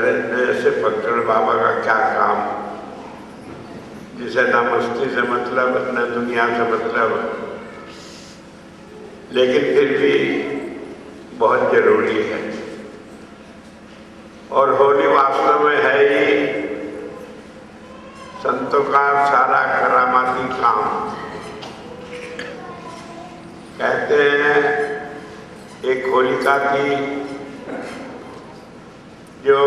रहने से पकड़ बाबा का क्या काम, जिसे न मस्ती से मतलब न दुनिया से मतलब, लेकिन फिर भी बहुत जरूरी है। और होली वास्तव में है ही संतों का सारा करामाती काम। कहते हैं एक होलिका थी जो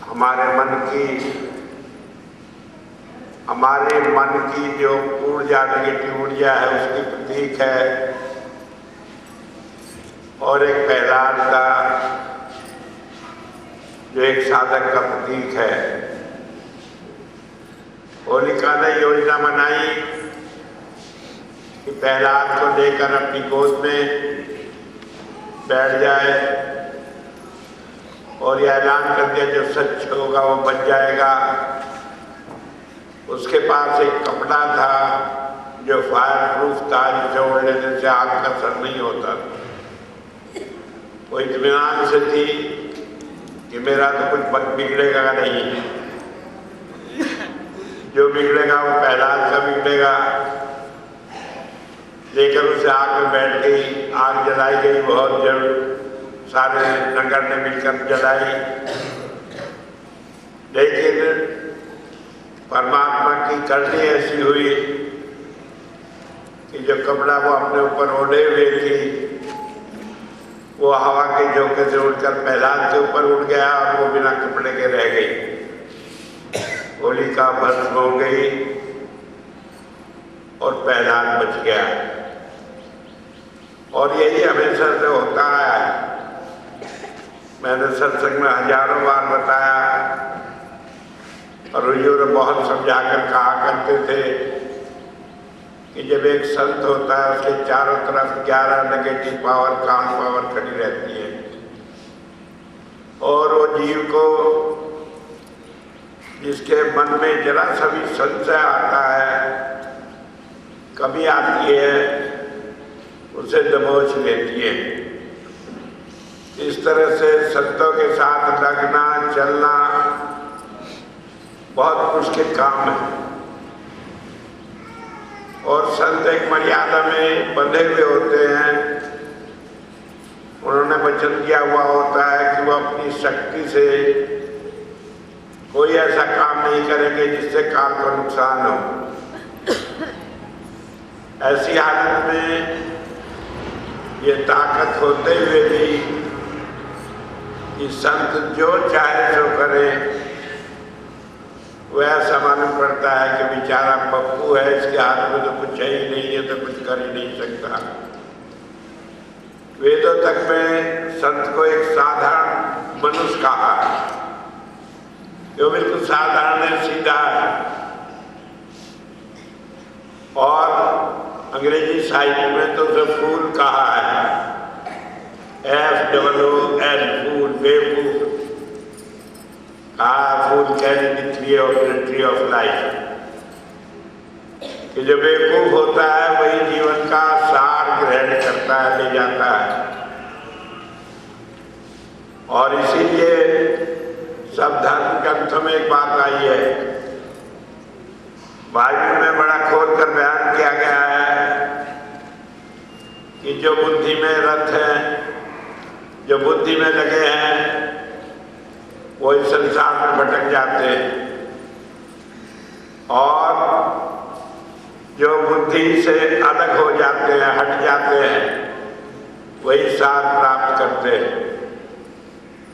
हमारे मन की जो ऊर्जा, नेगेटिव ऊर्जा है, उसकी प्रतीक है। और एक प्रहलाद था जो एक साधक का प्रतीक है। होलिका ने योजना बनाई कि प्रहलाद को लेकर अपनी गोद में बैठ जाए और यह ऐलान कर दिया जो सच होगा वो बच जाएगा। उसके पास एक कपड़ा था जो फायर प्रूफ था, जिसे ओढ़ लेने से आग का असर नहीं होता। वो इत्मीनान से थी कि मेरा तो कुछ बिगड़ेगा नहीं, जो बिगड़ेगा वो प्रहलाद का बिगड़ेगा। लेकर उसे आग में बैठ गई, आग जलाई गई, बहुत जल्द सारे नगर ने मिलकर जलाई। लेकिन परमात्मा की करनी ऐसी हुई कि जो कपड़ा वो अपने ऊपर ओढ़े हुए थी वो हवा के झोंके से उड़कर प्रहलाद के ऊपर उड़ गया और वो बिना कपड़े के रह गई। होलिका भस्म हो गई और प्रहलाद बच गया। और यही हमेशा से होता है। मैंने सत्संग में हजारों बार बताया और हुजूर बहुत समझाकर कहा करते थे कि जब एक संत होता है उसके चारों तरफ 11 नेगेटिव पावर, कान पावर खड़ी रहती है और वो जीव को जिसके मन में जरा सा भी संशय आता है, कभी आती है, उसे दबोच लेती है। इस तरह से संतों के साथ लगना चलना बहुत मुश्किल काम है। और संत एक मर्यादा में बंधे हुए होते हैं। उन्होंने वचन दिया हुआ होता है कि वो अपनी शक्ति से कोई ऐसा काम नहीं करेंगे जिससे काल को नुकसान हो। ऐसी हालत में ये ताकत होते हुए भी कि संत जो चाहे सो करे, वो ऐसा मालूम पड़ता है कि बेचारा पप्पू है, इसके हाथ में तो कुछ है ही नहीं है, तो कुछ कर ही नहीं सकता। वेदों तक में संत को एक साधारण मनुष्य कहा है, जो बिल्कुल साधारण है, सीधा है। और अंग्रेजी साहित्य में तो उसे फूल कहा है, FOOL, फूल, बेवकूफ। Fool carry the tree of life, कि जो बेवकूफ होता है वही जीवन का सार ग्रहण करता है, ले जाता है। और इसीलिए सब धर्म ग्रंथों में एक बात आई है, बाइबल में बड़ा खोल कर बयान किया गया है कि जो बुद्धि में रत है, जो बुद्धि में लगे हैं, वो इस संसार में भटक जाते हैं। और जो बुद्धि से अलग हो जाते हैं, हट जाते हैं, वही सार प्राप्त करते हैं।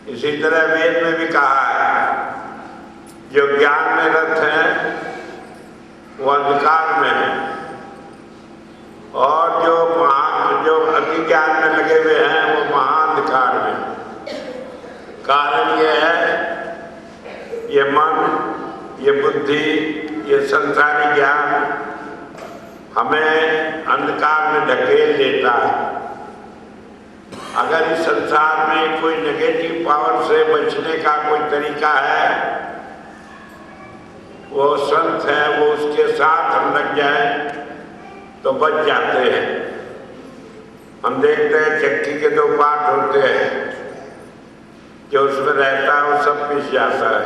इसी तरह वेद में भी कहा है, जो ज्ञान में रत हैं वो अंधकार में है, और जो अति ज्ञान में लगे हुए हैं वो महाअंधकार में। कारण ये है, ये मन, ये बुद्धि, ये संसारी ज्ञान हमें अंधकार में धकेल देता है। अगर इस संसार में कोई नेगेटिव पावर से बचने का कोई तरीका है, वो संत है, वो उसके साथ हम लग जाए तो बच जाते हैं। हम देखते हैं चक्की के 2 पार्ट होते हैं, जो उसमें रहता है वो सब पिस जाता है,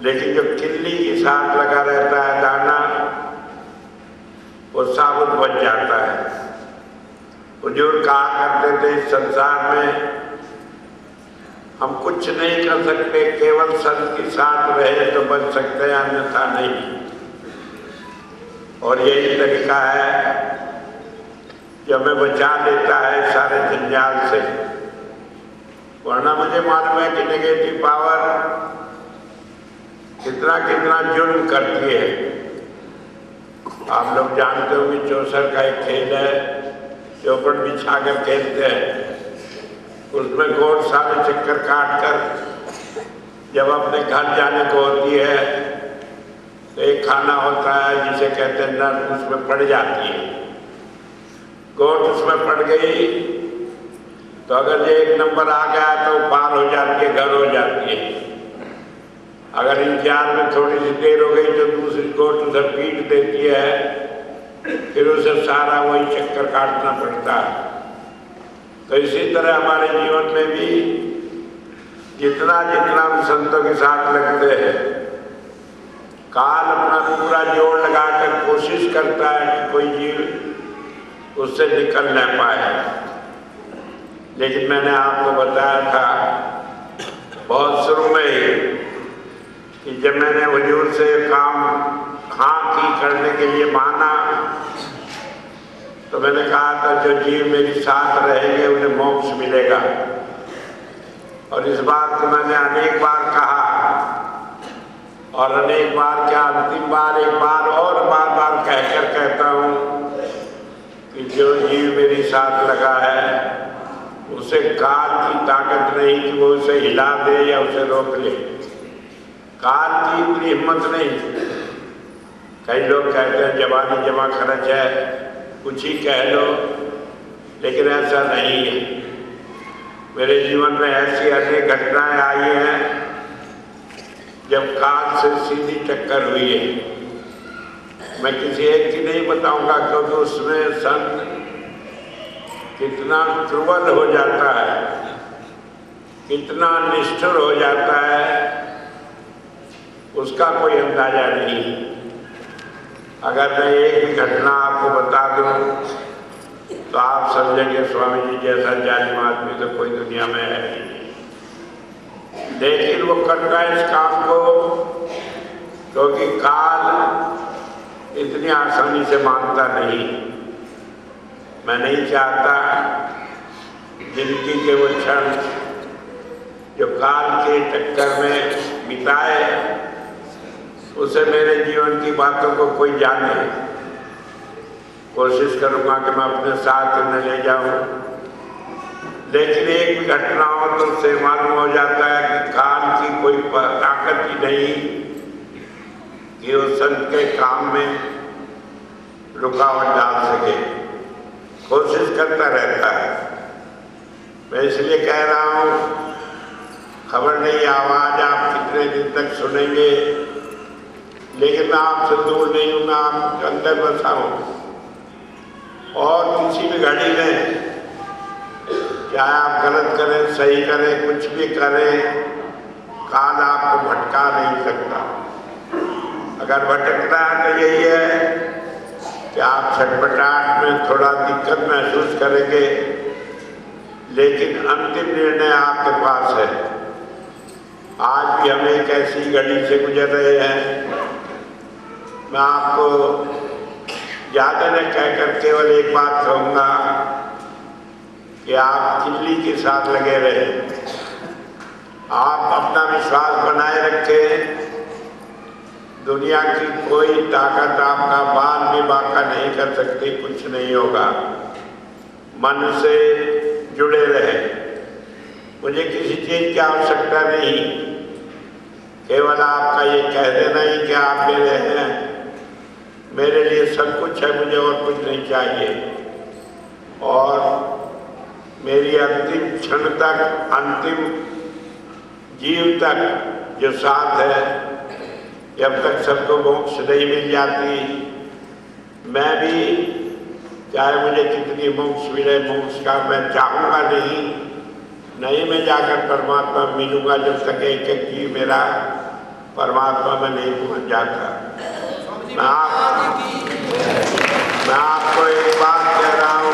लेकिन जो किल्ली के साथ लगा रहता है दाना वो साबुत बन जाता है। हुजूर कहा करते थे इस संसार में हम कुछ नहीं कर सकते, केवल संत के साथ रहे तो बच सकते हैं, अन्यथा नहीं। और यही तरीका है जो हमें बचा लेता है सारे जंजाल से। वरना मुझे मालूम है कि नेगेटिव पावर कितना कितना जुर्म करती है। आप लोग जानते हो कि चौसर का एक खेल है, चौपट बिछा कर खेलते हैं, उसमें गोल सारे चक्कर काट कर जब अपने घर जाने को होती है तो एक खाना होता है जिसे कहते हैं नर्क, उसमें पड़ जाती है। गोट उसमें पड़ गई तो अगर ये 1 नंबर आ गया तो पार हो जाती है, घर हो जाती है। अगर इंतजार में थोड़ी सी देर हो गई तो दूसरी गोट उधर पीट देती है, फिर उसे सारा वही चक्कर काटना पड़ता है। तो इसी तरह हमारे जीवन में भी जितना जितना हम संतों के साथ लगते हैं, काल अपना पूरा जोर लगाकर कोशिश करता है कि कोई जीव उससे निकल न पाए। लेकिन मैंने आपको बताया था बहुत शुरू में ही कि जब मैंने हुजूर से काम हाँ की करने के लिए माना तो मैंने कहा था जो जीव मेरे साथ रहेंगे उन्हें मोक्ष मिलेगा। और इस बात को मैंने अनेक बार कहा, और अनेक बार क्या अंतिम बार एक बार और बार बार कहकर कहता हूँ कि जो जीव मेरे साथ लगा है उसे काल की ताकत नहीं कि वो उसे हिला दे या उसे रोक ले। काल की इतनी हिम्मत नहीं। कई लोग कहते हैं जवानी जमा खर्च है, कुछ ही कह लो, लेकिन ऐसा नहीं है। मेरे जीवन में ऐसी अनेक घटनाएं आई हैं जब काल से सीधी टक्कर हुई है। मैं किसी एक की नहीं बताऊंगा क्योंकि उसमें संत कितना क्रूर हो जाता है, कितना निष्ठुर हो जाता है, उसका कोई अंदाजा नहीं। अगर मैं एक भी घटना आपको बता दूं तो आप समझेंगे स्वामी जी जैसा जालिम आदमी तो कोई दुनिया में है नहीं। लेकिन वो करता है इस काम को क्योंकि काल इतनी आसानी से मानता नहीं। मैं नहीं चाहता जिंदगी के वो क्षण जो काल के चक्कर में बिताए उसे मेरे जीवन की बातों को कोई जाने। कोशिश करूंगा कि मैं अपने साथ न ले जाऊं, लेकिन एक भी घटना हो तो उससे मालूम हो जाता है कि काल की कोई ताकत ही नहीं कि वो संत के काम में रुकावट डाल सके। कोशिश करता रहता है। मैं इसलिए कह रहा हूँ, खबर नहीं आवाज आप कितने दिन तक सुनेंगे, लेकिन मैं आपसे दूर नहीं हूँ, मैं आपके अंदर बसा हूँ। और किसी भी घड़ी में चाहे आप गलत करें सही करें कुछ भी करें, काल आपको भटका नहीं सकता। अगर भटकता है तो यही है कि आप छटपटाहट में थोड़ा दिक्कत महसूस करेंगे, लेकिन अंतिम निर्णय आपके पास है। आज भी हम एक ऐसी घड़ी से गुजर रहे हैं। मैं आपको ज़्यादा न कहकर केवल एक बात कहूँगा कि आप किल्ली के साथ लगे रहे, आप अपना विश्वास बनाए रखें। दुनिया की कोई ताकत आपका बाल भी बाका नहीं कर सकती, कुछ नहीं होगा। मन से जुड़े रहे। मुझे किसी चीज़ की आवश्यकता नहीं, केवल आपका ये कह देना ही कि आप मेरे हैं, मेरे लिए सब कुछ है, मुझे और कुछ नहीं चाहिए। और मेरी अंतिम क्षण तक, अंतिम जीव तक जो साथ है, जब तक सबको मोक्ष नहीं मिल जाती, मैं भी चाहे मुझे कितनी मोक्ष मिले, मोक्ष का मैं चाहूँगा नहीं, नहीं मैं जाकर परमात्मा मिलूंगा जब तक एक एक जीव मेरा परमात्मा में नहीं पहुंच जाता। मैं आपको एक बात कह रहा हूं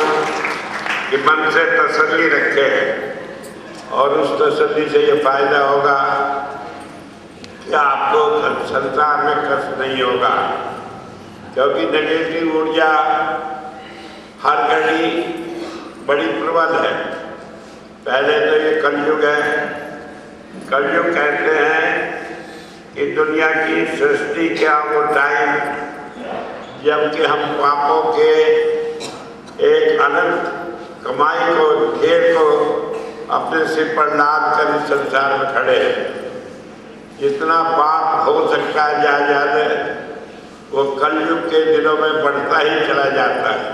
कि मन से तसल्ली रखे और उस तसल्ली से ये फायदा होगा कि आपको संसार में कष्ट नहीं होगा, क्योंकि नेगेटिव ऊर्जा हर घड़ी बड़ी प्रबल है। पहले तो ये कलयुग है। कलयुग कहते हैं कि दुनिया की सृष्टि क्या वो टाइम जबकि हम पापों के एक अनंत कमाई को ढेर को अपने सिर पर लाद कर इस संसार में खड़े हैं। जितना पाप हो सकता है ज्यादा वो कलयुग के दिनों में बढ़ता ही चला जाता है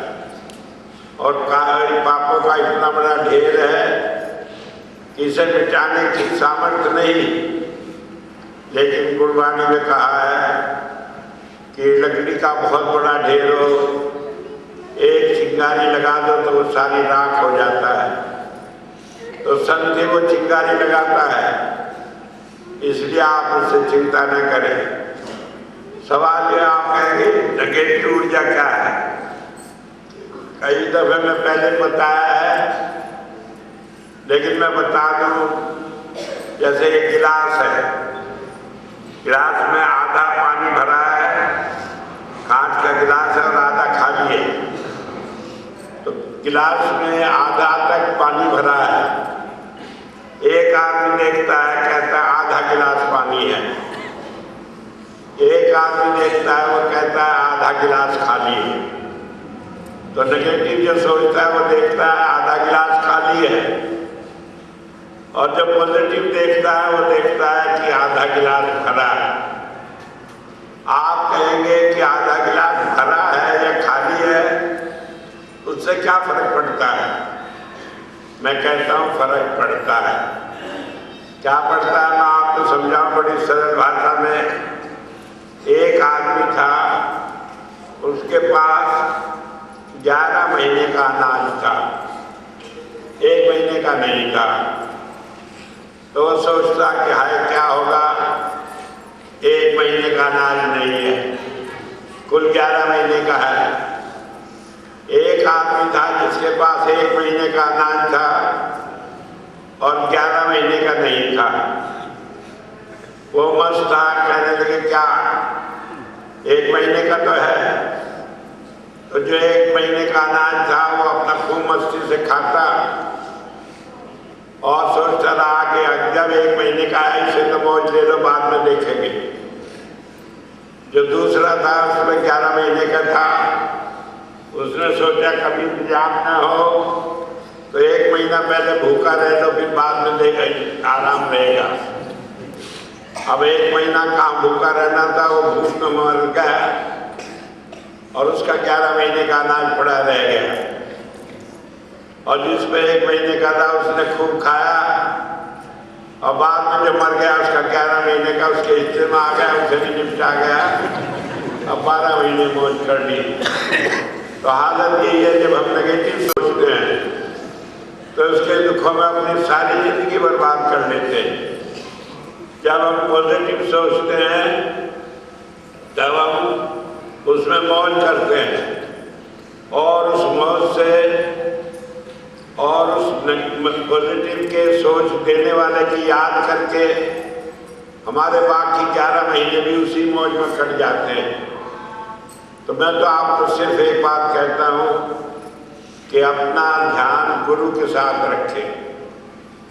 और पापों का इतना बड़ा ढेर है कि इसे मिटाने की सामर्थ्य नहीं। लेकिन गुरबाणी में कहा है कि लकड़ी का बहुत बड़ा ढेर हो, एक चिंगारी लगा दो तो वो सारी राख हो जाता है। तो संत ही वो चिंगारी लगाता है, इसलिए आप उससे चिंता न करें। सवाल ये आप कहेंगे नेगेटिव ऊर्जा क्या है? कई दफे मैं पहले बताया है, लेकिन मैं बता दूं। जैसे एक गिलास है, गिलास में आधा पानी भरा है, कांच का गिलास है और आधा खाली है। तो गिलास में आधा तक पानी भरा है। एक आदमी देखता है, कहता है आधा गिलास पानी है। एक आदमी देखता है, वो कहता है आधा गिलास खाली है। तो नेगेटिव जो सोचता है वो देखता है आधा गिलास खाली है, और जो पॉजिटिव देखता है वो देखता है कि आधा गिलास भरा है। आप कहेंगे कि आधा गिलास भरा है या खाली है, उससे क्या फर्क पड़ता है? मैं कहता हूं फर्क पड़ता है। क्या पड़ता है मैं आपको समझाऊं बड़ी सरल भाषा में। एक आदमी था, उसके पास 11 महीने का अनाज था, 1 महीने का नहीं था। तो वो सोचता कि हाय क्या होगा, 1 महीने का अनाज नहीं है, कुल 11 महीने का है। एक आदमी था जिसके पास 1 महीने का अनाज था और 11 महीने का नहीं था। वो मस्त था, कहने लगे क्या 1 महीने का तो है। तो जो 1 महीने का अनाज था वो अपना खूब मस्ती से खाता और सोचता रहा कि जब 1 महीने का है इसे तो मौज ले लो, बाद में देखेंगे। जो दूसरा था उसमें 11 महीने का था, उसने सोचा कभी इंतजाम न हो तो 1 महीना पहले भूखा रह लो, फिर बाद में देगा आराम रहेगा। अब 1 महीना कहाँ भूखा रहना था, वो भूख में मर गया और उसका 11 महीने का अनाज पड़ा रह गया। और जिसमें 1 महीने का था उसने खूब खाया और बाद में जो मर गया उसका 11 महीने का उसके हिस्से में आ गया, उसे भी निपटा गया। अब 12 महीने मौज कर ली। तो हालत यही है, जब हम नेगेटिव सोचते हैं तो उसके दुखों में अपनी सारी जिंदगी बर्बाद कर लेते हैं। जब हम पॉजिटिव सोचते हैं तब हम उसमें मौज करते हैं और उस मौज से और उस पॉजिटिव के सोच देने वाले की याद करके हमारे बाकी 11 महीने भी उसी मौज में कट जाते हैं। तो मैं तो आपको सिर्फ एक बात कहता हूँ कि अपना ध्यान गुरु के साथ रखें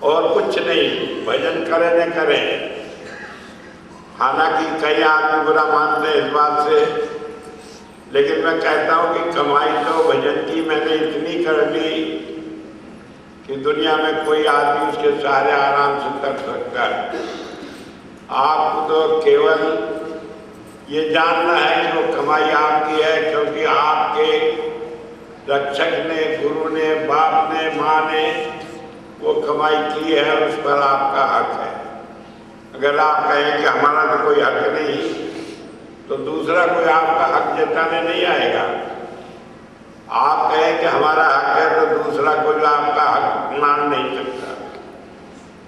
और कुछ नहीं, भजन करें न करें। हालांकि कई आदमी बुरा मानते हैं इस बात से, लेकिन मैं कहता हूँ कि कमाई तो भजन की मैंने इतनी कर ली कि दुनिया में कोई आदमी उसके सहारे आराम से कर सकता है। आपको तो केवल ये जानना है कि वो कमाई आपकी है, क्योंकि आपके रक्षक ने, गुरु ने, बाप ने, माँ ने वो कमाई की है और उस पर आपका हक है। अगर आप कहें कि हमारा तो कोई हक नहीं, तो दूसरा कोई आपका हक जताने नहीं आएगा। आप कहें कि हमारा हक है तो दूसरा कोई आपका हक मान नहीं सकता।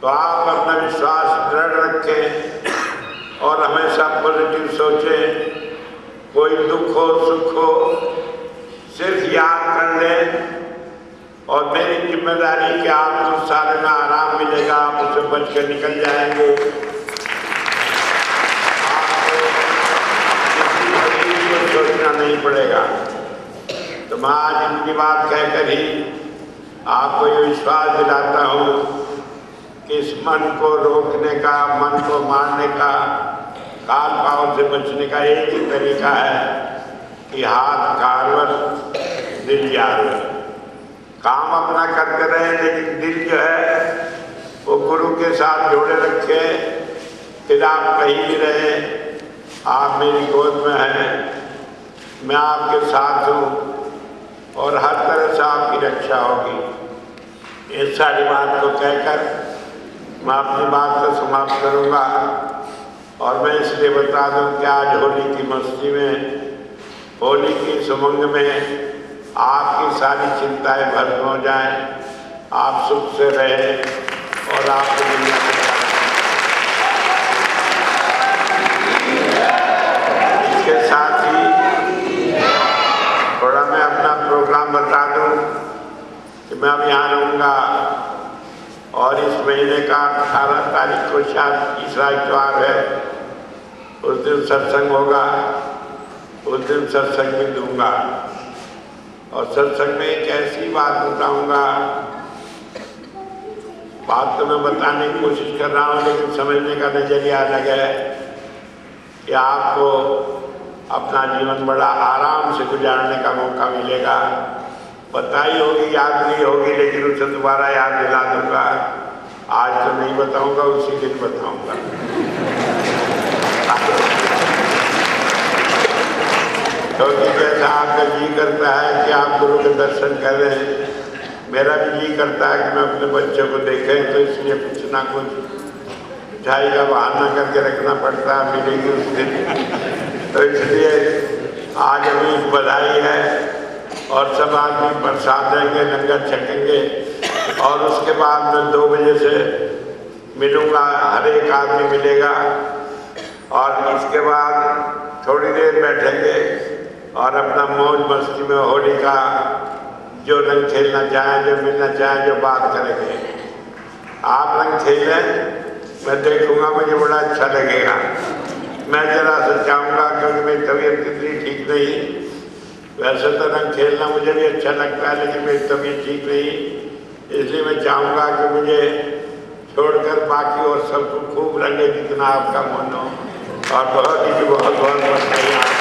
तो आप अपना विश्वास दृढ़ रखें और हमेशा पॉजिटिव सोचें। कोई दुख हो सुख हो सिर्फ याद कर लें और मेरी जिम्मेदारी कि आपको सारे में आराम मिलेगा, आप उससे बच कर निकल जाएंगे। आपको किसी को सोचना नहीं पड़ेगा। तो मैं आज इनकी बात कहकर ही आपको ये विश्वास दिलाता हूँ कि इस मन को रोकने का, मन को मारने का, काल पाव से बचने का एक ही तरीका है कि हाथ कारवर दिल यारवर। काम अपना करते रहे लेकिन दिल जो है वो गुरु के साथ जोड़े रखे। फिर आप कहीं भी रहे, आप मेरी गोद में हैं, मैं आपके साथ हूँ और हर तरह से आपकी रक्षा होगी। इस सारी बात को कहकर मैं अपनी बात को समाप्त करूँगा। और मैं इसलिए बता दूं कि आज होली की मस्ती में, होली की इस उमंग में आपकी सारी चिंताएं भस्म हो जाएं, आप सुख से रहें और आपको दुनिया से इसके साथ ही थोड़ा मैं अपना प्रोग्राम बता दूं कि मैं अब यहाँ रहूँगा और इस महीने का 18 तारीख को शायद तीसरा इतवार है, उस दिन सत्संग होगा। उस दिन सत्संग में दूंगा और सत्संग में एक ऐसी बात बताऊंगा, बात तो मैं बताने की कोशिश कर रहा हूँ लेकिन समझने का नजरिया अलग है कि आपको अपना जीवन बड़ा आराम से गुजारने का मौका मिलेगा। बताई होगी, याद नहीं होगी, लेकिन उसे दोबारा याद दिला दूंगा। आज तो नहीं बताऊंगा, उसी दिन बताऊंगा। क्योंकि जैसा आपका जी करता है कि आप गुरु के दर्शन करें, मेरा भी जी करता है कि मैं अपने बच्चों को देखें, तो इसलिए कुछ ना कुछ मिठाई का बहाना करके रखना पड़ता है, मिलेगी उस दिन। तो इसलिए आज अभी बधाई है और सब आदमी प्रसाद देंगे, लंगर छकेंगे और उसके बाद मैं 2 बजे से मिलूँगा, हर एक आदमी मिलेगा और इसके बाद थोड़ी देर बैठेंगे और अपना मौज मस्ती में होली का जो रंग खेलना चाहें, जो मिलना चाहें, जो बात करेंगे। आप रंग खेलें, मैं देखूँगा, मुझे बड़ा अच्छा लगेगा। मैं जरा सा चाहूँगा क्योंकि मेरी तबीयत कितनी ठीक नहीं, वैसे तो रंग खेलना मुझे भी अच्छा लगता है लेकिन मेरी तबीयत ठीक नहीं, इसलिए मैं चाहूँगा कि मुझे छोड़कर बाकी और सबको खूब रंगे जितना आपका मन हो। और बहुत ही बहुत बहुत बधाई।